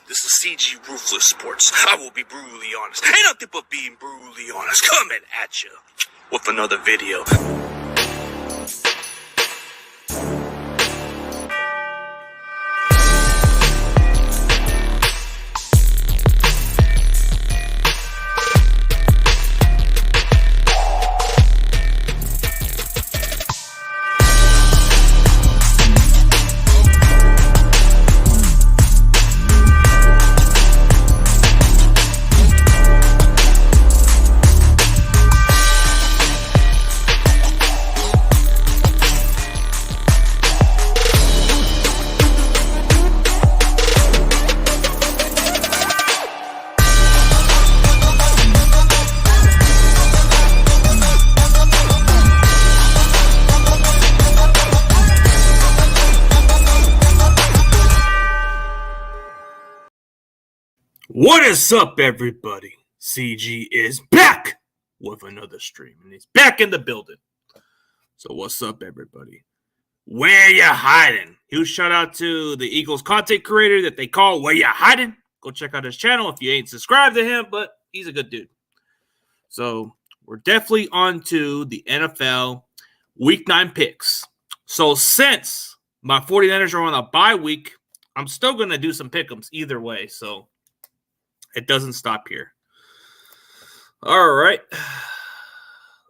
This is CG Ruthless Sports. I will be brutally honest. Ain't nothing but being brutally honest. Coming at you with another video. What is up, everybody? CG is back with another stream, and he's back in the building. So what's up, everybody? Where you hiding? Huge shout out to the Eagles content creator that they call Where You Hiding. Go check out his channel if you ain't subscribed to him, but he's a good dude. So we're definitely on to the NFL Week 9 picks. So since my 49ers are on a bye week, I'm still going to do some pick'ems either way, so it doesn't stop here. All right.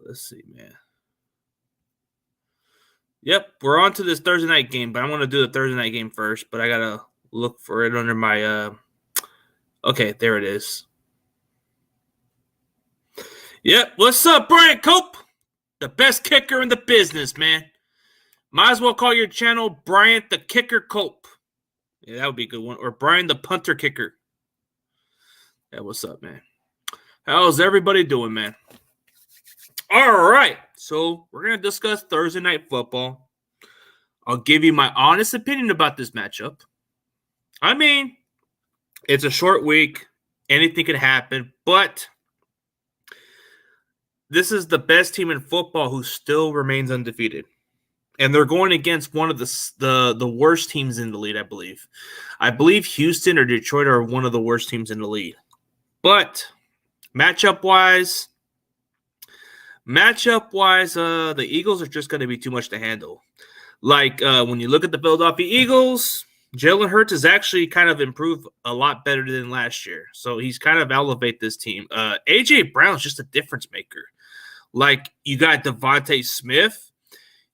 Let's see, man. Yep, we're on to this Thursday night game, but I'm going to do the Thursday night game first, but I got to look for it under my okay, there it is. Yep, what's up, Brian Cope? The best kicker in the business, man. Might as well call your channel Bryant the Kicker Cope. Yeah, that would be a good one. Or Brian the Punter Kicker. Yeah, what's up, man? How's everybody doing, man? All right, so we're going to discuss Thursday night football. I'll give you my honest opinion about this matchup. I mean, it's a short week. Anything can happen, but this is the best team in football who still remains undefeated. And they're going against one of the worst teams in the league, I believe. I believe Houston or Detroit are one of the worst teams in the league. But matchup-wise, the Eagles are just going to be too much to handle. Like, when you look at the Philadelphia Eagles, Jalen Hurts has actually kind of improved a lot better than last year. So he's kind of elevated this team. A.J. Brown's just a difference maker. Like, you got Devontae Smith.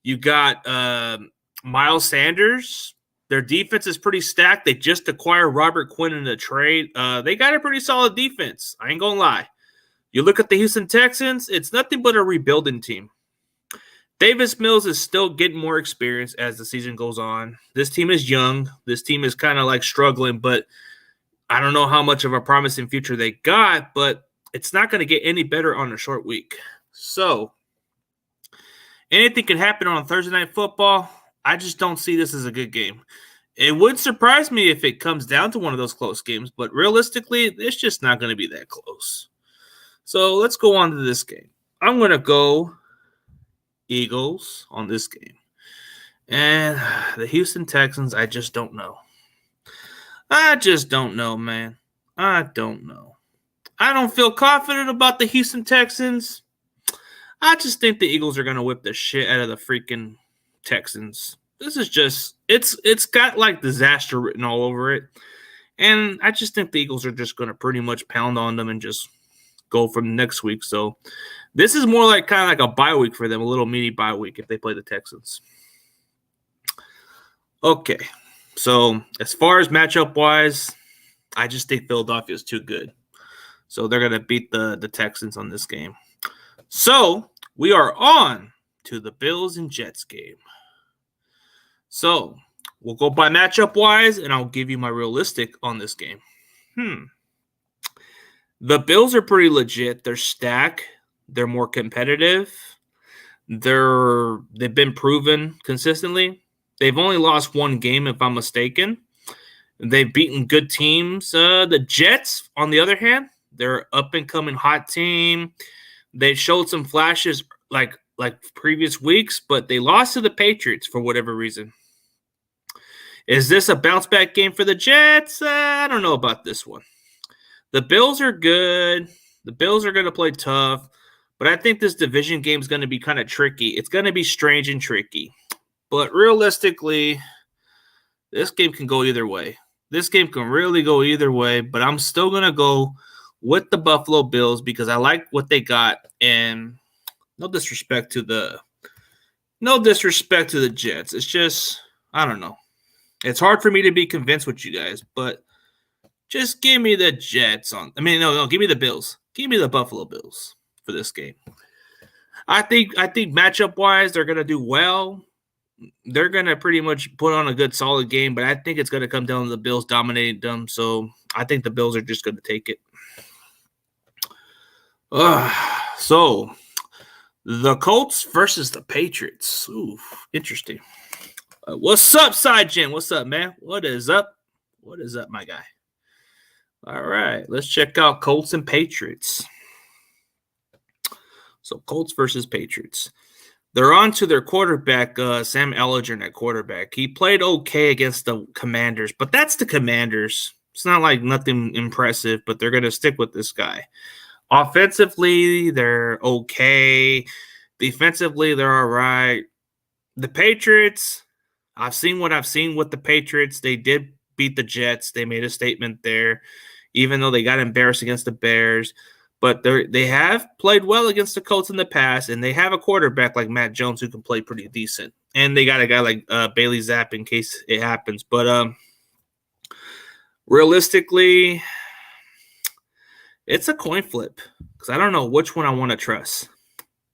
You got Miles Sanders. Their defense is pretty stacked. They just acquired Robert Quinn in the trade. They got a pretty solid defense. I ain't going to lie. You look at the Houston Texans, it's nothing but a rebuilding team. Davis Mills is still getting more experience as the season goes on. This team is young. This team is kind of like struggling, but I don't know how much of a promising future they got, but it's not going to get any better on a short week. So anything can happen on Thursday Night Football. I just don't see this as a good game. It would surprise me if it comes down to one of those close games, but realistically, it's just not going to be that close. So let's go on to this game. I'm going to go Eagles on this game. And the Houston Texans, I just don't know. I just don't know, man. I don't know. I don't feel confident about the Houston Texans. I just think the Eagles are going to whip the shit out of the freaking Texans. This is just it's got like disaster written all over it, and I just think the Eagles are just going to pretty much pound on them and just go from next week. So this is more like kind of like a bye week for them, a little mini bye week if they play the Texans. Okay, so as far as matchup wise, I just think Philadelphia is too good, so they're going to beat the Texans on this game. So we are on to the Bills and Jets game. So we'll go by matchup-wise, and I'll give you my realistic on this game. The Bills are pretty legit. They're stacked. They're more competitive. They've been proven consistently. They've only lost one game, if I'm mistaken. They've beaten good teams. The Jets, on the other hand, they're an up-and-coming hot team. They showed some flashes like previous weeks, but they lost to the Patriots for whatever reason. Is this a bounce back game for the Jets? I don't know about this one. The Bills are good. The Bills are going to play tough. But I think this division game is going to be kind of tricky. It's going to be strange and tricky. But realistically, this game can go either way. This game can really go either way. But I'm still going to go with the Buffalo Bills because I like what they got. And no disrespect to the Jets. It's just, I don't know. It's hard for me to be convinced with you guys, but just give me the Jets no, give me the Bills. Give me the Buffalo Bills for this game. I think matchup wise, they're gonna do well. They're gonna pretty much put on a good solid game, but I think it's gonna come down to the Bills dominating them. So I think the Bills are just gonna take it. So the Colts versus the Patriots. Ooh, interesting. What's up, Side Gen? What's up, man? What is up? What is up, my guy? All right, let's check out Colts and Patriots. So Colts versus Patriots. They're on to their quarterback, Sam Ellinger at quarterback. He played okay against the Commanders, but that's the Commanders. It's not like nothing impressive, but they're going to stick with this guy. Offensively, they're okay. Defensively, they're all right. The Patriots, I've seen what I've seen with the Patriots. They did beat the Jets. They made a statement there, even though they got embarrassed against the Bears. But they have played well against the Colts in the past, and they have a quarterback like Matt Jones who can play pretty decent. And they got a guy like Bailey Zapp in case it happens. But realistically, it's a coin flip because I don't know which one I want to trust.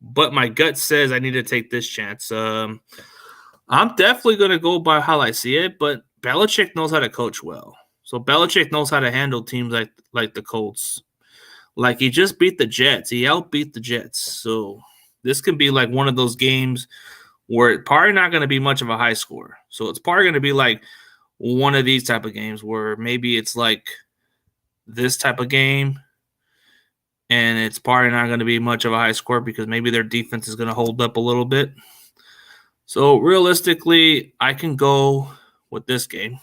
But my gut says I need to take this chance. I'm definitely going to go by how I see it, but Belichick knows how to coach well. So Belichick knows how to handle teams like the Colts. Like, he just beat the Jets. He outbeat the Jets. So this can be like one of those games where it's probably not going to be much of a high score. So it's probably going to be like one of these type of games where maybe it's like this type of game, and it's probably not going to be much of a high score because maybe their defense is going to hold up a little bit. So realistically, I can go with this game.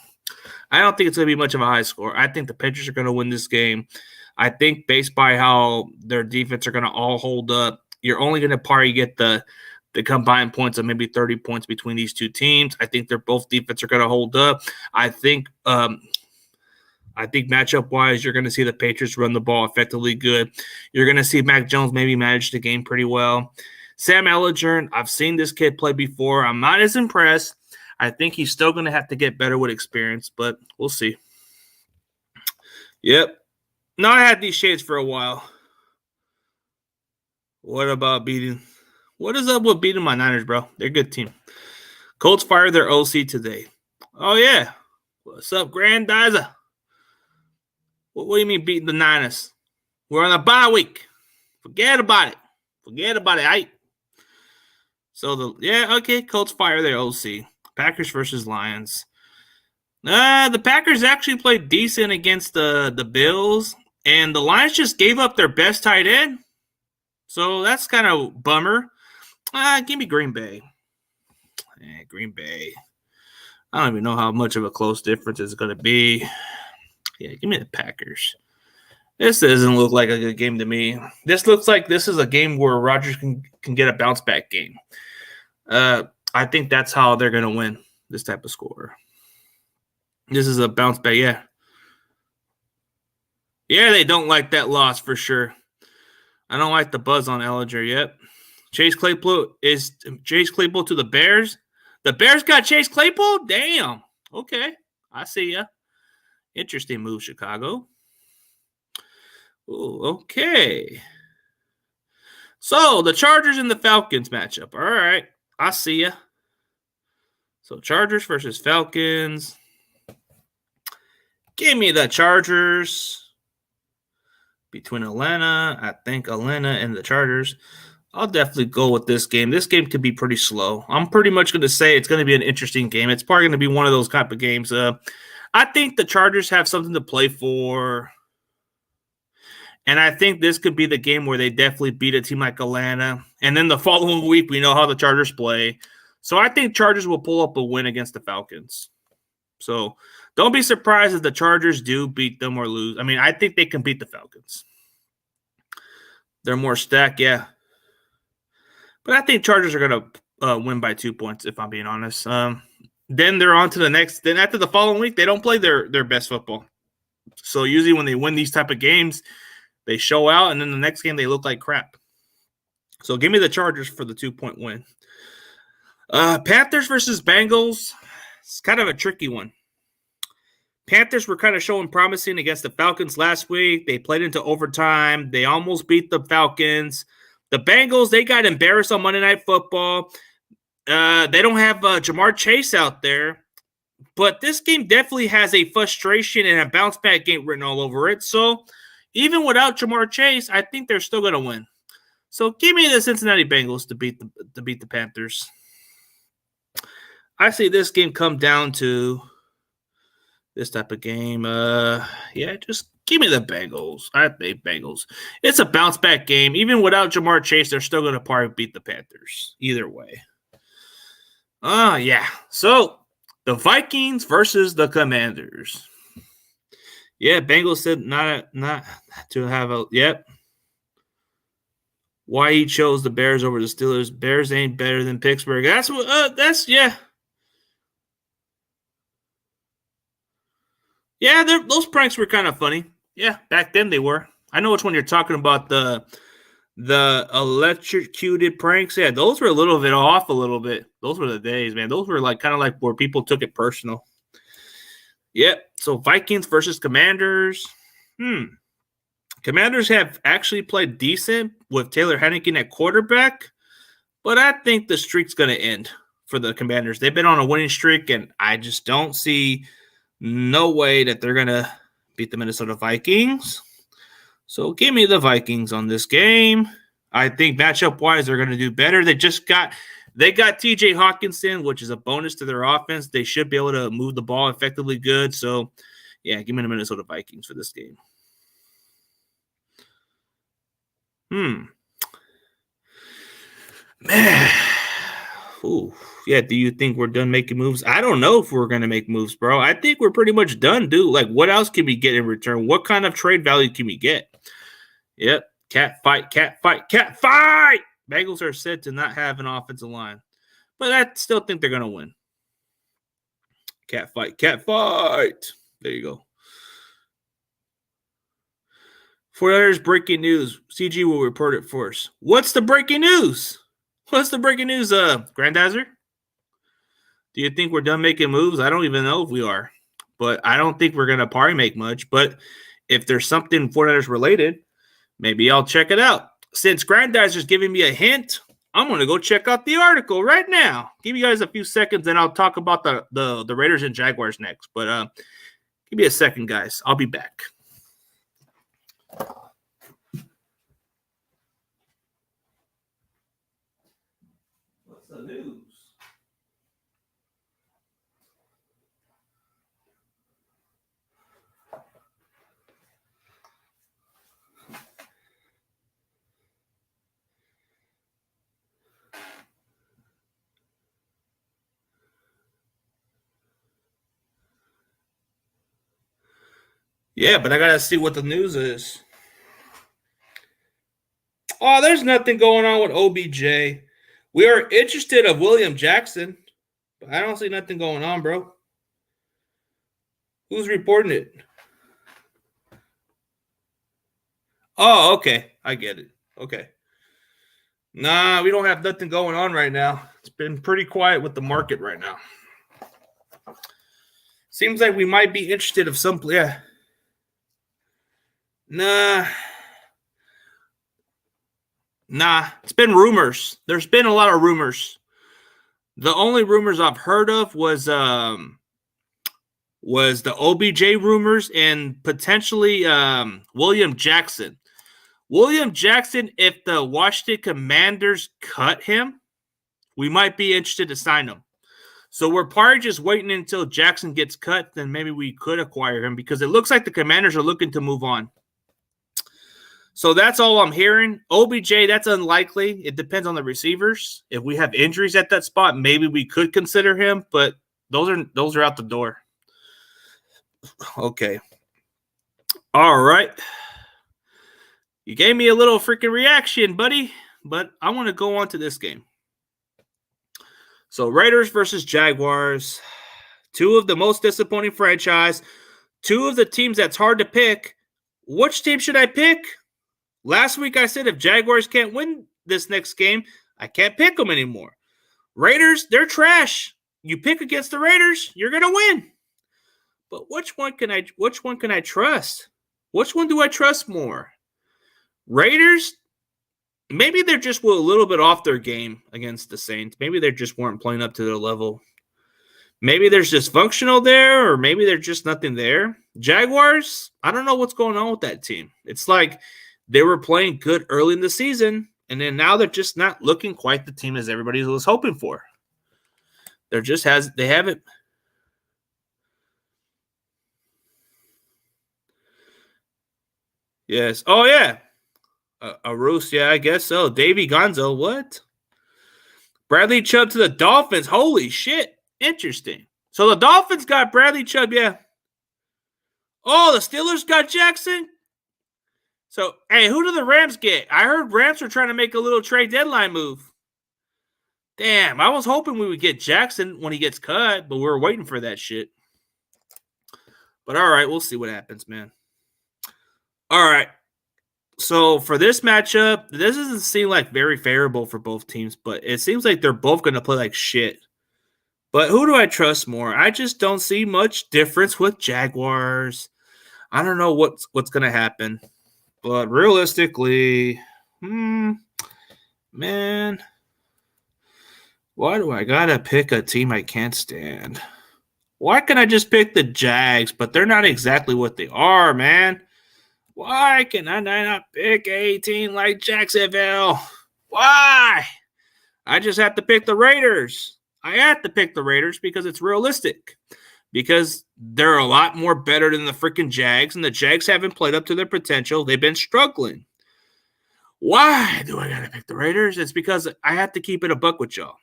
I don't think it's going to be much of a high score. I think the Patriots are going to win this game. I think based by how their defense are going to all hold up, you're only going to probably get the combined points of maybe 30 points between these two teams. I think they're both defense are going to hold up. I think matchup-wise, you're going to see the Patriots run the ball effectively good. You're going to see Mac Jones maybe manage the game pretty well. Sam Ellinger, I've seen this kid play before. I'm not as impressed. I think he's still going to have to get better with experience, but we'll see. Yep. No, I had these shades for a while. What about beating? What is up with beating my Niners, bro? They're a good team. Colts fired their OC today. Oh, yeah. What's up, Grandizer? What do you mean beating the Niners? We're on a bye week. Forget about it. Aight. So, Colts fire their OC. Packers versus Lions. The Packers actually played decent against the Bills, and the Lions just gave up their best tight end. So that's kind of bummer. Give me Green Bay. Green Bay. I don't even know how much of a close difference it's going to be. Yeah, give me the Packers. This doesn't look like a good game to me. This looks like this is a game where Rodgers can get a bounce-back game. I think that's how they're going to win this type of score. This is a bounce-back, yeah. Yeah, they don't like that loss for sure. I don't like the buzz on Ellinger yet. Chase Claypool to the Bears? The Bears got Chase Claypool? Damn. Okay. I see ya. Interesting move, Chicago. Ooh, okay. So, the Chargers and the Falcons matchup. All right. I see ya. So, Chargers versus Falcons. Give me the Chargers. Between Atlanta, I think Atlanta and the Chargers. I'll definitely go with this game. This game could be pretty slow. I'm pretty much going to say it's going to be an interesting game. It's probably going to be one of those type of games. I think the Chargers have something to play for. And I think this could be the game where they definitely beat a team like Atlanta. And then the following week, we know how the Chargers play. So I think Chargers will pull up a win against the Falcons. So don't be surprised if the Chargers do beat them or lose. I mean, I think they can beat the Falcons. They're more stacked, yeah. But I think Chargers are going to win by 2 points, if I'm being honest. Then they're on to the next. Then after the following week, they don't play their best football. So usually when they win these type of games, they show out, and then the next game they look like crap. So give me the Chargers for the 2-point win. Panthers versus Bengals. It's kind of a tricky one. Panthers were kind of showing promising against the Falcons last week. They played into overtime. They almost beat the Falcons. The Bengals, they got embarrassed on Monday Night Football. They don't have Jamar Chase out there. But this game definitely has a frustration and a bounce-back game written all over it. So even without Jamar Chase, I think they're still going to win. So give me the Cincinnati Bengals to beat the Panthers. I see this game come down to this type of game. Just give me the Bengals. I think Bengals. It's a bounce-back game. Even without Jamar Chase, they're still going to probably beat the Panthers. Either way. So the Vikings versus the Commanders. Yeah, Bengals said not to have a – yep. Why he chose the Bears over the Steelers. Bears ain't better than Pittsburgh. That's what – yeah. Yeah, those pranks were kind of funny. Yeah, back then they were. I know which one you're talking about, the electrocuted pranks. Yeah, those were a little bit off a little bit. Those were the days, man. Those were kind of like where people took it personal. Yep. So Vikings versus Commanders. Commanders have actually played decent with Taylor Heineken at quarterback, but I think the streak's going to end for the Commanders. They've been on a winning streak, and I just don't see no way that they're going to beat the Minnesota Vikings. So give me the Vikings on this game. I think matchup-wise, they're going to do better. They got T.J. Hawkinson, which is a bonus to their offense. They should be able to move the ball effectively good. So, yeah, give me the Minnesota Vikings for this game. Man. Ooh. Yeah, do you think we're done making moves? I don't know if we're going to make moves, bro. I think we're pretty much done, dude. Like, what else can we get in return? What kind of trade value can we get? Yep. Cat fight. Bengals are said to not have an offensive line, but I still think they're going to win. Cat fight. There you go. For others, breaking news. CG will report it for us. What's the breaking news? Grandizer? Do you think we're done making moves? I don't even know if we are, but I don't think we're going to probably make much. But if there's something 49ers related, maybe I'll check it out. Since Grandizer's giving me a hint, I'm going to go check out the article right now. Give you guys a few seconds, and I'll talk about the Raiders and Jaguars next. But give me a second, guys. I'll be back. What's the news? Yeah, but I got to see what the news is. Oh, there's nothing going on with OBJ. We are interested of William Jackson, but I don't see nothing going on, bro. Who's reporting it? Oh, okay. I get it. Okay. Nah, we don't have nothing going on right now. It's been pretty quiet with the market right now. Seems like we might be interested of some – yeah. Nah, it's been rumors. There's been a lot of rumors. The only rumors I've heard of was the OBJ rumors and potentially William Jackson. William Jackson, if the Washington Commanders cut him, we might be interested to sign him. So we're probably just waiting until Jackson gets cut, then maybe we could acquire him because it looks like the Commanders are looking to move on. So that's all I'm hearing. OBJ, that's unlikely. It depends on the receivers. If we have injuries at that spot, maybe we could consider him, but those are out the door. Okay. All right. You gave me a little freaking reaction, buddy, but I want to go on to this game. So Raiders versus Jaguars, two of the most disappointing franchise, two of the teams that's hard to pick. Which team should I pick? Last week I said if Jaguars can't win this next game, I can't pick them anymore. Raiders, they're trash. You pick against the Raiders, you're gonna win. But which one can I trust? Which one do I trust more? Raiders, maybe they're just a little bit off their game against the Saints. Maybe they just weren't playing up to their level. Maybe there's dysfunctional there, or maybe there's just nothing there. Jaguars, I don't know what's going on with that team. It's like they were playing good early in the season, and then now they're just not looking quite the team as everybody was hoping for. They haven't. Yes. Oh, yeah. Arus, yeah, I guess so. Davey Gonzo, what? Bradley Chubb to the Dolphins. Holy shit. Interesting. So the Dolphins got Bradley Chubb, yeah. Oh, the Steelers got Jackson? So, hey, who do the Rams get? I heard Rams were trying to make a little trade deadline move. Damn, I was hoping we would get Jackson when he gets cut, but we were waiting for that shit. But all right, we'll see what happens, man. All right. So for this matchup, this doesn't seem like very favorable for both teams, but it seems like they're both going to play like shit. But who do I trust more? I just don't see much difference with Jaguars. I don't know what's going to happen. But realistically, man, why do I got to pick a team I can't stand? Why can't I just pick the Jags? But they're not exactly what they are, man. Why can I not pick a team like Jacksonville? Why? I just have to pick the Raiders. I have to pick the Raiders because it's realistic. Because they're a lot more better than the freaking Jags, and the Jags haven't played up to their potential. They've been struggling. Why do I got to pick the Raiders? It's because I have to keep it a buck with y'all.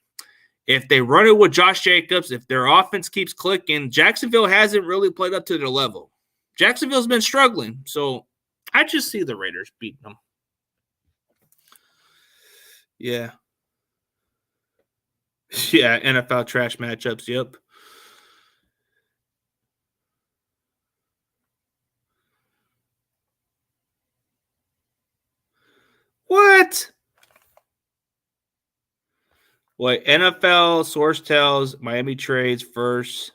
If they run it with Josh Jacobs, if their offense keeps clicking, Jacksonville hasn't really played up to their level. Jacksonville's been struggling, so I just see the Raiders beating them. Yeah. Yeah, NFL trash matchups, yep. What? What? NFL source tells Miami trades first.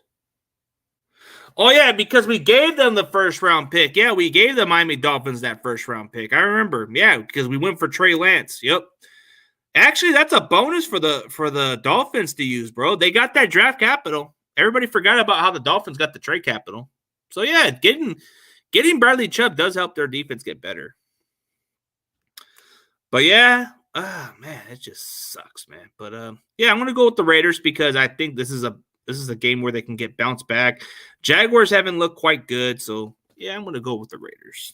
Oh, yeah, because we gave them the first-round pick. Yeah, we gave the Miami Dolphins that first-round pick. I remember. Yeah, because we went for Trey Lance. Yep. Actually, that's a bonus for the Dolphins to use, bro. They got that draft capital. Everybody forgot about how the Dolphins got the trade capital. So, yeah, getting Bradley Chubb does help their defense get better. But, yeah, man, it just sucks, man. But, yeah, I'm going to go with the Raiders because I think this is a game where they can get bounced back. Jaguars haven't looked quite good, so, yeah, I'm going to go with the Raiders.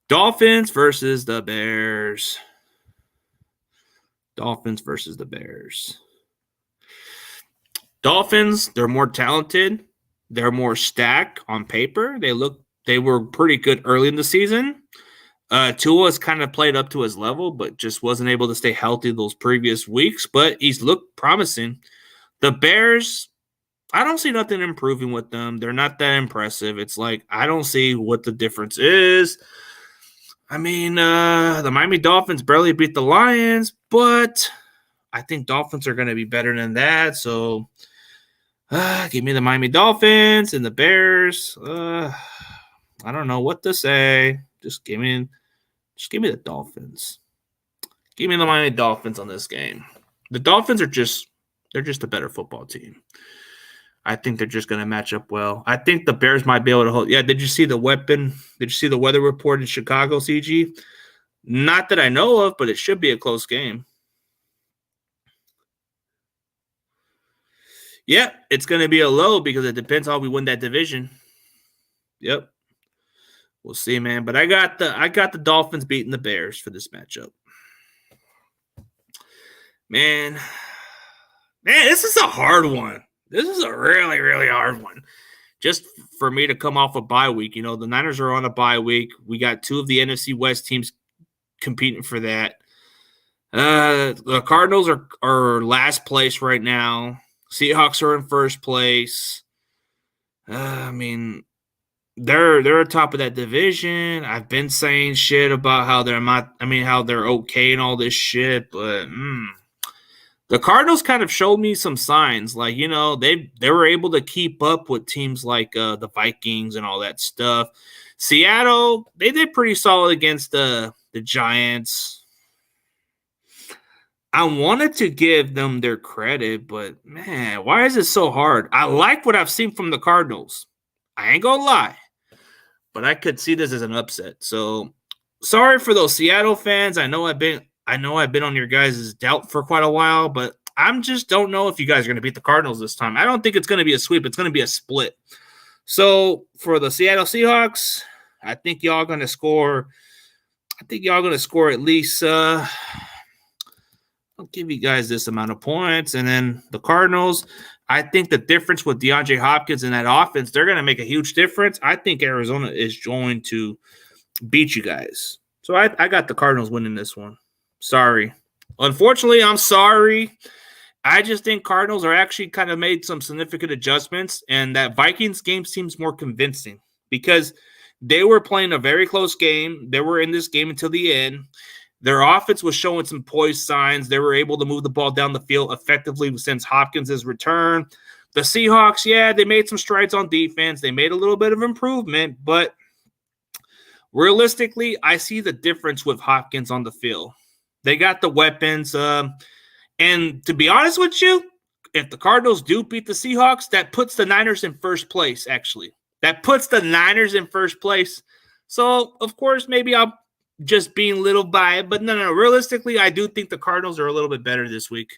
Dolphins versus the Bears. Dolphins versus the Bears. Dolphins, they're more talented. They're more stacked on paper. They were pretty good early in the season. Tua's kind of played up to his level, but just wasn't able to stay healthy those previous weeks. But he's looked promising. The Bears, I don't see nothing improving with them. They're not that impressive. It's like I don't see what the difference is. I mean, the Miami Dolphins barely beat the Lions, but I think Dolphins are going to be better than that. So give me the Miami Dolphins and the Bears. I don't know what to say. Just give me the Dolphins. Give me the Miami Dolphins on this game. The Dolphins are they're just a better football team. I think they're just going to match up well. I think the Bears might be able to hold. Yeah, did you see the weapon? Did you see the weather report in Chicago, CG? Not that I know of, but it should be a close game. Yeah, it's going to be a low because it depends how we win that division. Yep. We'll see, man. But I got the Dolphins beating the Bears for this matchup. Man, this is a hard one. This is a really, really hard one. just for me to come off a bye week. You know, the Niners are on a bye week. We got 2 of the NFC West teams competing for that. The Cardinals are last place right now. Seahawks are in first place. I mean, they're top of that division. I've been saying shit about how they're not. I mean, how they're okay and all this shit, but the Cardinals kind of showed me some signs. Like, you know, they were able to keep up with teams like the Vikings and all that stuff. Seattle, they did pretty solid against the Giants. I wanted to give them their credit, but man, why is it so hard? I like what I've seen from the Cardinals. I ain't gonna lie, but I could see this as an upset. So sorry for those Seattle fans. I know I've been on your guys' doubt for quite a while, but I'm just don't know if you guys are going to beat the Cardinals this time. I don't think it's going to be a sweep. It's going to be a split. So for the Seattle Seahawks, I think y'all going to score. I think y'all going to score at least. I'll give you guys this amount of points. And then the Cardinals, I think the difference with DeAndre Hopkins in that offense, they're going to make a huge difference. I think Arizona is going to beat you guys. So I got the Cardinals winning this one. Sorry. Unfortunately, I'm sorry. I just think Cardinals are actually kind of made some significant adjustments, and that Vikings game seems more convincing because they were playing a very close game. They were in this game until the end. Their offense was showing some poised signs. They were able to move the ball down the field effectively since Hopkins' return. The Seahawks, yeah, they made some strides on defense. They made a little bit of improvement, but realistically, I see the difference with Hopkins on the field. They got the weapons. And to be honest with you, if the Cardinals do beat the Seahawks, that puts the Niners in first place, actually. That puts the Niners in first place. So, of course, maybe I'm just being a little biased. But no, realistically, I do think the Cardinals are a little bit better this week.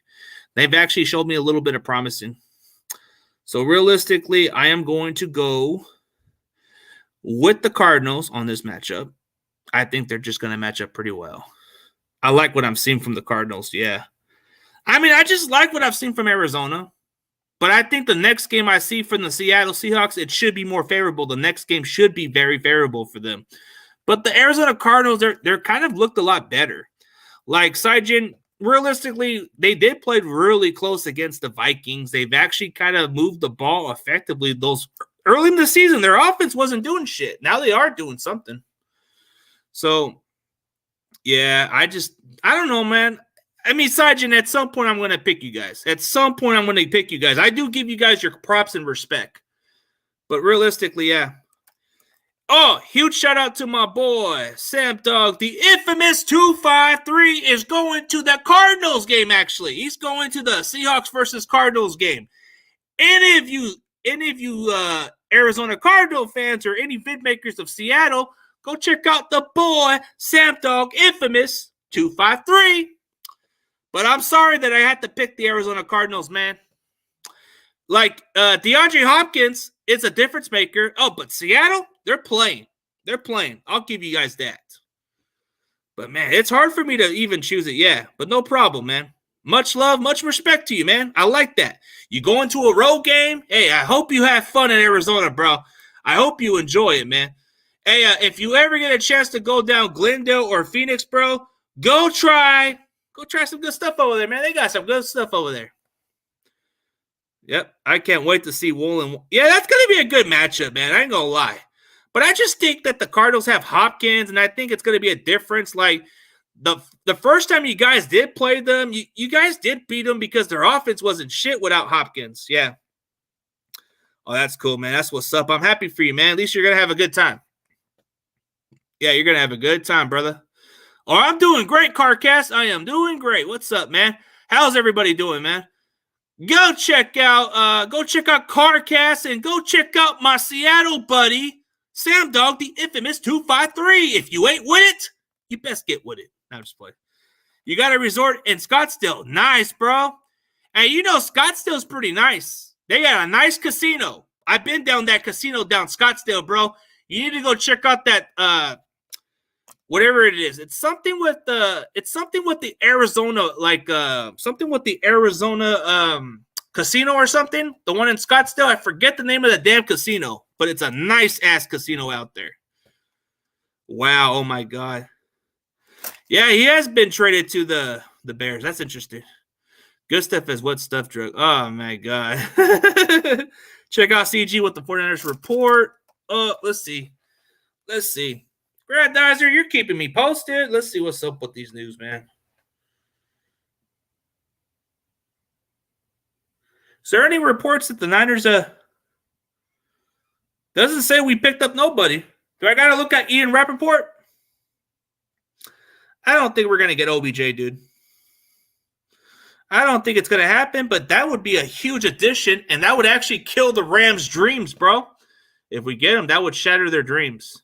They've actually showed me a little bit of promising. So, realistically, I am going to go with the Cardinals on this matchup. I think they're just going to match up pretty well. I like what I'm seeing from the Cardinals, yeah. I mean, I just like what I've seen from Arizona. But I think the next game I see from the Seattle Seahawks, it should be more favorable. The next game should be very favorable for them. But the Arizona Cardinals, they're kind of looked a lot better. Like, Saijin, realistically, they did play really close against the Vikings. They've actually kind of moved the ball effectively. Those early in the season, their offense wasn't doing shit. Now they are doing something. So, yeah, I don't know, man. I mean, Saijin, at some point I'm going to pick you guys. At some point I'm going to pick you guys. I do give you guys your props and respect. But realistically, yeah. Oh, huge shout out to my boy, Sam Dog. The infamous 253 is going to the Cardinals game, actually. He's going to the Seahawks versus Cardinals game. Any of you Arizona Cardinal fans or any vid makers of Seattle, go check out the boy, Sam Dog, infamous 253. But I'm sorry that I had to pick the Arizona Cardinals, man. Like, DeAndre Hopkins is a difference maker. Oh, but Seattle, they're playing. They're playing. I'll give you guys that. But, man, it's hard for me to even choose it. Yeah, but no problem, man. Much love, much respect to you, man. I like that. You go into a road game. Hey, I hope you have fun in Arizona, bro. I hope you enjoy it, man. Hey, if you ever get a chance to go down Glendale or Phoenix, bro, go try some good stuff over there, man. They got some good stuff over there. Yep, I can't wait to see Woolen. Yeah, that's going to be a good matchup, man. I ain't going to lie. But I just think that the Cardinals have Hopkins, and I think it's going to be a difference. Like, the first time you guys did play them, you guys did beat them because their offense wasn't shit without Hopkins. Yeah. Oh, that's cool, man. That's what's up. I'm happy for you, man. At least you're going to have a good time. Yeah, you're going to have a good time, brother. Oh, I'm doing great, Carcast. I am doing great. What's up, man? How's everybody doing, man? Go check out Carcast and go check out my Seattle buddy, Sam Dog, the infamous 253. If you ain't with it, you best get with it. I'm just playing. You got a resort in Scottsdale. Nice, bro. And you know Scottsdale's pretty nice. They got a nice casino. I've been down that casino down Scottsdale, bro. You need to go check out that whatever it is. It's something with the Arizona, like something with the Arizona casino or something. The one in Scottsdale. I forget the name of the damn casino, but it's a nice-ass casino out there. Wow. Oh, my God. Yeah, he has been traded to the Bears. That's interesting. Good stuff is what stuff drug. Oh, my God. Check out CG with the 49ers report. Let's see. Grandizer, you're keeping me posted. Let's see what's up with these news, man. Is there any reports that the Niners doesn't say we picked up nobody? Do I got to look at Ian Rappaport? I don't think we're going to get OBJ, dude. I don't think it's going to happen, but that would be a huge addition, and that would actually kill the Rams' dreams, bro. If we get them, that would shatter their dreams.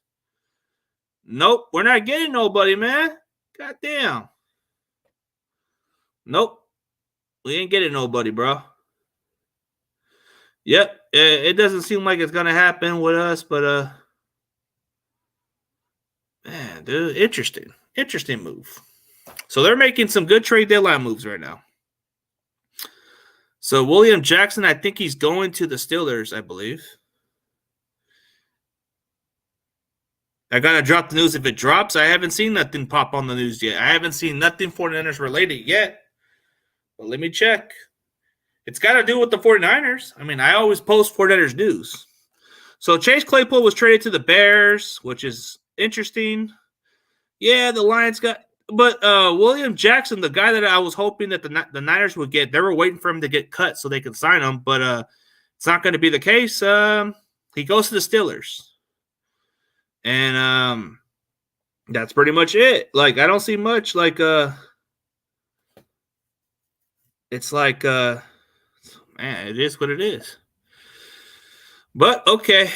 Nope, we're not getting nobody, man. Goddamn. Nope. We ain't getting nobody, bro. Yep, it doesn't seem like it's going to happen with us, but, man, dude, interesting. Interesting move. So they're making some good trade deadline moves right now. So William Jackson, I think he's going to the Steelers, I believe. I got to drop the news if it drops. I haven't seen nothing pop on the news yet. I haven't seen nothing 49ers related yet. But let me check. It's got to do with the 49ers. I mean, I always post 49ers news. So Chase Claypool was traded to the Bears, which is interesting. Yeah, the Lions got – but William Jackson, the guy that I was hoping that the Niners would get, they were waiting for him to get cut so they could sign him, but it's not going to be the case. He goes to the Steelers. And that's pretty much it. Like, I don't see much. Like, it's like, man, it is what it is. But, okay.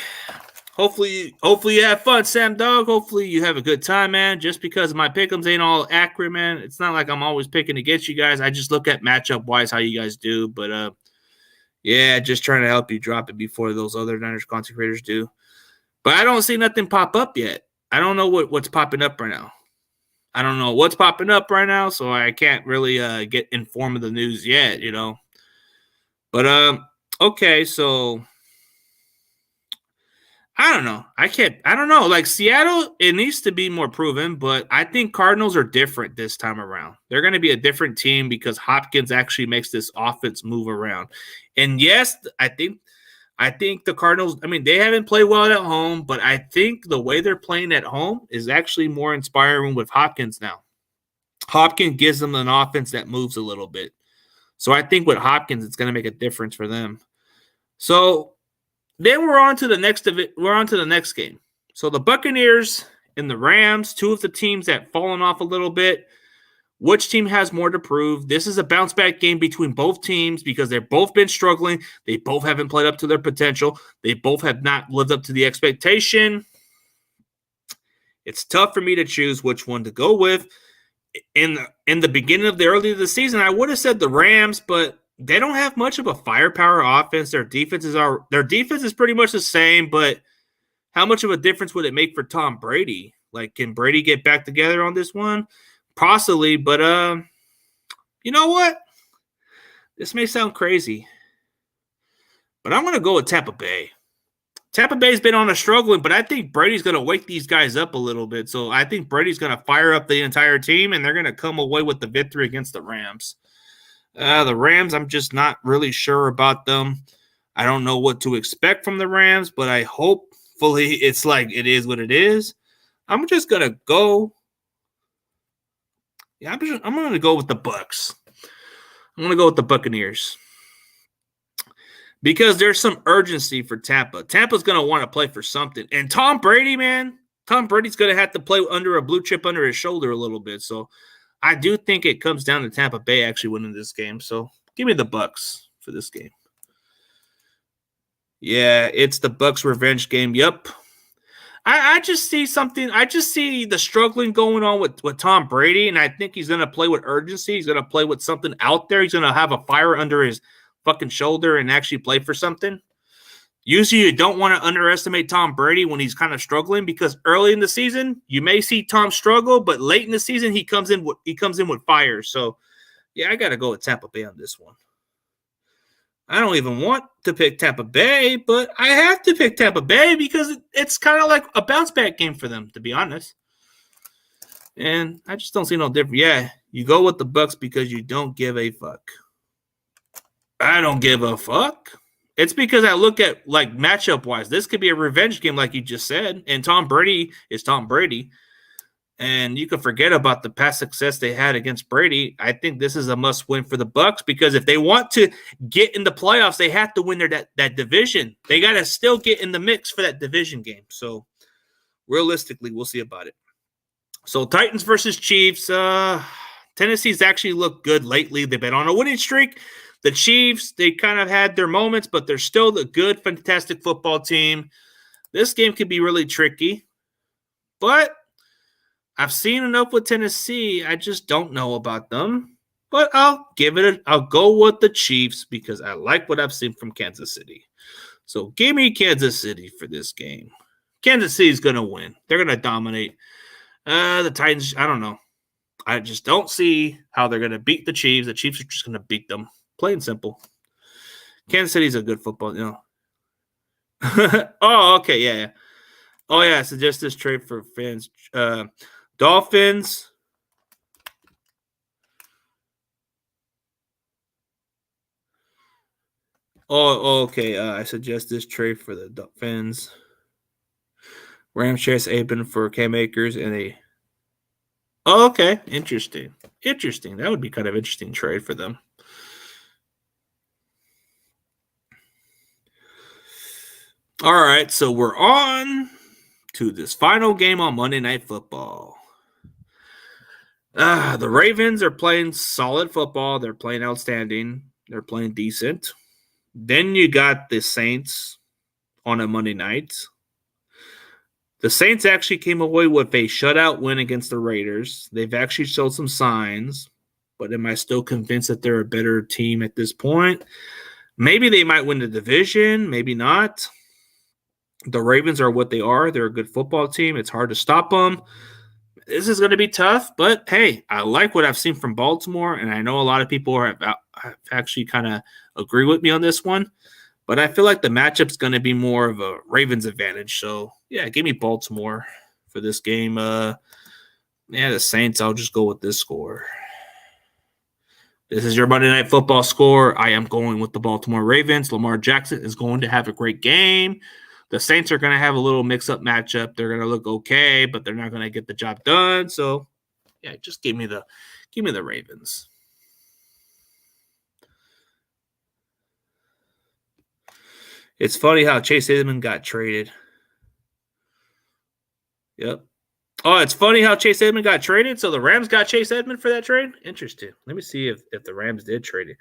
Hopefully you have fun, Sam Dog. Hopefully you have a good time, man. Just because my pick'ems ain't all accurate, man. It's not like I'm always picking against you guys. I just look at matchup-wise how you guys do. But, yeah, just trying to help you drop it before those other Niners content creators do. But I don't see nothing pop up yet. I don't know what's popping up right now. I don't know what's popping up right now, so I can't really get informed of the news yet, you know. But, okay, so I don't know. I don't know. Like, Seattle, it needs to be more proven, but I think Cardinals are different this time around. They're going to be a different team because Hopkins actually makes this offense move around. And, yes, I think the Cardinals, I mean, they haven't played well at home, but I think the way they're playing at home is actually more inspiring with Hopkins now. Hopkins gives them an offense that moves a little bit. So I think with Hopkins, it's going to make a difference for them. So then we're on to the next game. So the Buccaneers and the Rams, two of the teams that fallen off a little bit. Which team has more to prove? This is a bounce-back game between both teams because they've both been struggling. They both haven't played up to their potential. They both have not lived up to the expectation. It's tough for me to choose which one to go with. In the beginning of the season, I would have said the Rams, but they don't have much of a firepower offense. Their defense is pretty much the same, but how much of a difference would it make for Tom Brady? Like, can Brady get back together on this one? Possibly, but you know what? This may sound crazy, but I'm going to go with Tampa Bay. Tampa Bay's been on a struggling, but I think Brady's going to wake these guys up a little bit. So I think Brady's going to fire up the entire team, and they're going to come away with the victory against the Rams. The Rams, I'm just not really sure about them. I don't know what to expect from the Rams, but I hopefully it's like it is what it is. I'm just going to go. Yeah, I'm going to go with the Bucs. I'm going to go with the Buccaneers. Because there's some urgency for Tampa. Tampa's going to want to play for something. And Tom Brady, man, Tom Brady's going to have to play under a blue chip under his shoulder a little bit. So I do think it comes down to Tampa Bay actually winning this game. So give me the Bucs for this game. Yeah, it's the Bucs revenge game. Yep. I just see something. I just see the struggling going on with Tom Brady, and I think he's going to play with urgency. He's going to play with something out there. He's going to have a fire under his fucking shoulder and actually play for something. Usually you don't want to underestimate Tom Brady when he's kind of struggling because early in the season, you may see Tom struggle, but late in the season, he comes in with fire. So, yeah, I got to go with Tampa Bay on this one. I don't even want to pick Tampa Bay, but I have to pick Tampa Bay because it's kind of like a bounce back game for them, to be honest. And I just don't see no difference. Yeah, you go with the Bucks because you don't give a fuck. I don't give a fuck. It's because I look at like matchup wise. This could be a revenge game, like you just said. And Tom Brady is Tom Brady. And you can forget about the past success they had against Brady. I think this is a must win for the Bucks because if they want to get in the playoffs, they have to win that division. They got to still get in the mix for that division game. So realistically, we'll see about it. So Titans versus Chiefs. Tennessee's actually looked good lately. They've been on a winning streak. The Chiefs, they kind of had their moments, but they're still a good, fantastic football team. This game could be really tricky. But I've seen enough with Tennessee. I just don't know about them. But I'll go with the Chiefs because I like what I've seen from Kansas City. So give me Kansas City for this game. Kansas City's going to win. They're going to dominate. The Titans, I don't know. I just don't see how they're going to beat the Chiefs. The Chiefs are just going to beat them. Plain and simple. Kansas City's a good football, Oh, okay, yeah. Oh, yeah, suggest this trade for fans. Dolphins. Oh, okay. I suggest this trade for the Dolphins. Rams Chase Aben for Cam Akers and a. Oh, okay. Interesting. That would be kind of interesting trade for them. All right, so we're on to this final game on Monday Night Football. The Ravens are playing solid football. They're playing outstanding. They're playing decent. Then you got the Saints on a Monday night. The Saints actually came away with a shutout win against the Raiders. They've actually showed some signs, but am I still convinced that they're a better team at this point? Maybe they might win the division, maybe not. The Ravens are what they are. They're a good football team. It's hard to stop them. This is going to be tough, but hey, I like what I've seen from Baltimore, and I know a lot of people have actually kind of agree with me on this one, but I feel like the matchup's going to be more of a Ravens advantage. So, yeah, give me Baltimore for this game. The Saints, I'll just go with this score. This is your Monday Night Football score. I am going with the Baltimore Ravens. Lamar Jackson is going to have a great game. The Saints are going to have a little mix-up matchup. They're going to look okay, but they're not going to get the job done. So, yeah, just give me the Ravens. It's funny how Chase Edmonds got traded. Yep. Oh, it's funny how Chase Edmonds got traded. So the Rams got Chase Edmonds for that trade? Interesting. Let me see if the Rams did trade it.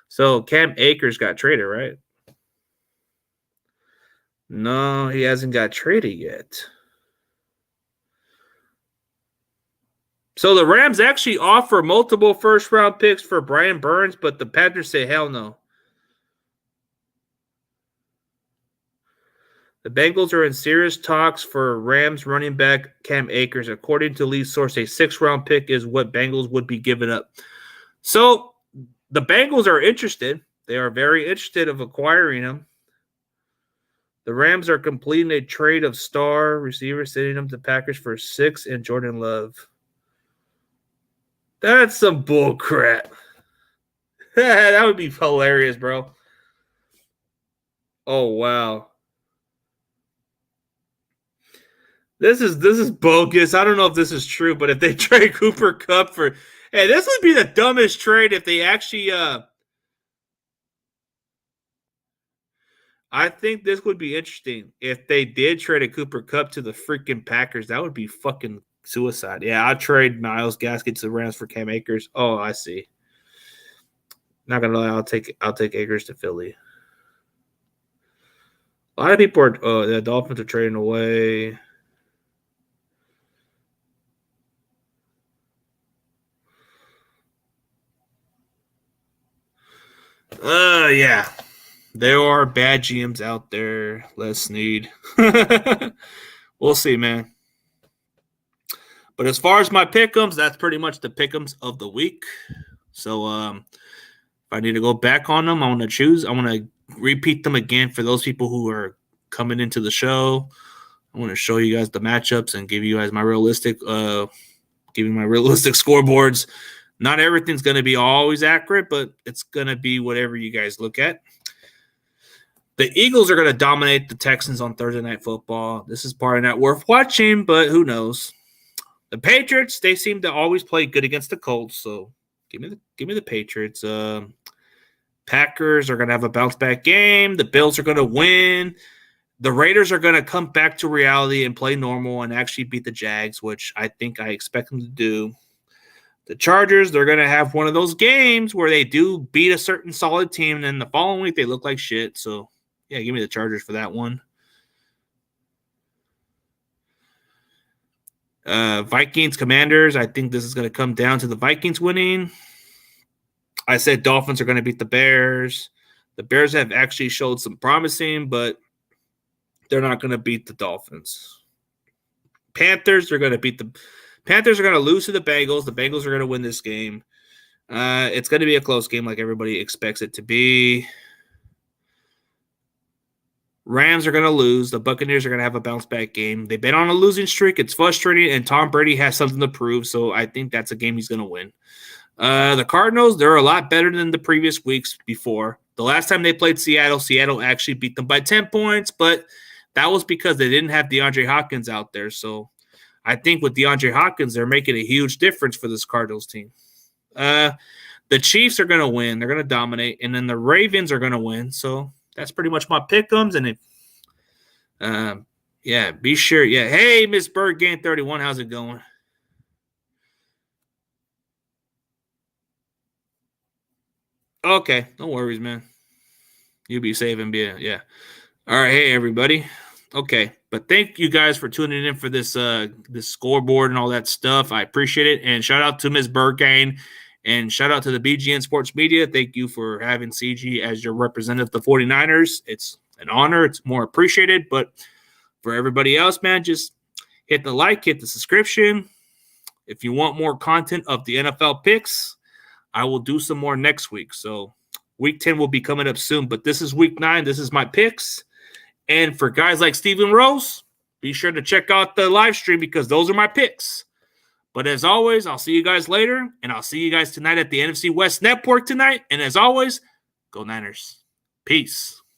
So Cam Akers got traded, right? No, he hasn't got traded yet. So the Rams actually offer multiple first-round picks for Brian Burns, but the Panthers say hell no. The Bengals are in serious talks for Rams running back Cam Akers. According to lead source, a 6th-round pick is what Bengals would be giving up. So the Bengals are interested. They are very interested of acquiring him. The Rams are completing a trade of star receivers, sending them to Packers for 6 and Jordan Love. That's some bull crap. That would be hilarious, bro. Oh, wow. This is bogus. I don't know if this is true, but if they trade Cooper Kupp for – hey, this would be the dumbest trade if they actually I think this would be interesting. If they did trade a Cooper Kupp to the freaking Packers, that would be fucking suicide. Yeah, I'd trade Myles Gaskin to the Rams for Cam Akers. Oh, I see. Not gonna lie, I'll take Akers to Philly. A lot of people are the Dolphins are trading away. Yeah. There are bad GMs out there. Les Snead. We'll see, man. But as far as my pick'ems, that's pretty much the pick'ems of the week. So I need to go back on them, I want to repeat them again for those people who are coming into the show. I want to show you guys the matchups and give you guys my realistic scoreboards. Not everything's going to be always accurate, but it's going to be whatever you guys look at. The Eagles are going to dominate the Texans on Thursday Night Football. This is probably not worth watching, but who knows? The Patriots, they seem to always play good against the Colts, so give me the Patriots. Packers are going to have a bounce-back game. The Bills are going to win. The Raiders are going to come back to reality and play normal and actually beat the Jags, which I think I expect them to do. The Chargers, they're going to have one of those games where they do beat a certain solid team, and then the following week they look like shit. So, yeah, give me the Chargers for that one. Vikings, Commanders, I think this is going to come down to the Vikings winning. I said Dolphins are going to beat the Bears. The Bears have actually showed some promising, but they're not going to beat the Dolphins. Panthers are going to lose to the Bengals. The Bengals are going to win this game. It's going to be a close game like everybody expects it to be. Rams are going to lose. The Buccaneers are going to have a bounce-back game. They've been on a losing streak. It's frustrating, and Tom Brady has something to prove, so I think that's a game he's going to win. The Cardinals, they're a lot better than the previous weeks before. The last time they played Seattle actually beat them by 10 points, but that was because they didn't have DeAndre Hopkins out there. So I think with DeAndre Hopkins, they're making a huge difference for this Cardinals team. The Chiefs are going to win. They're going to dominate. And then the Ravens are going to win. So that's pretty much my pick-ems. And be sure. Yeah. Hey, Miss Bird Game 31. How's it going? Okay. No worries, man. You be safe and yeah. All right. Hey, everybody. Okay. But thank you guys for tuning in for this scoreboard and all that stuff. I appreciate it. And shout out to Ms. Burkane and shout out to the BGN Sports Media. Thank you for having CG as your representative of the 49ers. It's an honor. It's more appreciated. But for everybody else, man, just hit the like, hit the subscription. If you want more content of the NFL picks, I will do some more next week. So week 10 will be coming up soon. But this is week 9. This is my picks. And for guys like Steven Rose, be sure to check out the live stream because those are my picks. But as always, I'll see you guys later, and I'll see you guys tonight at the NFC West Network tonight. And as always, go Niners. Peace.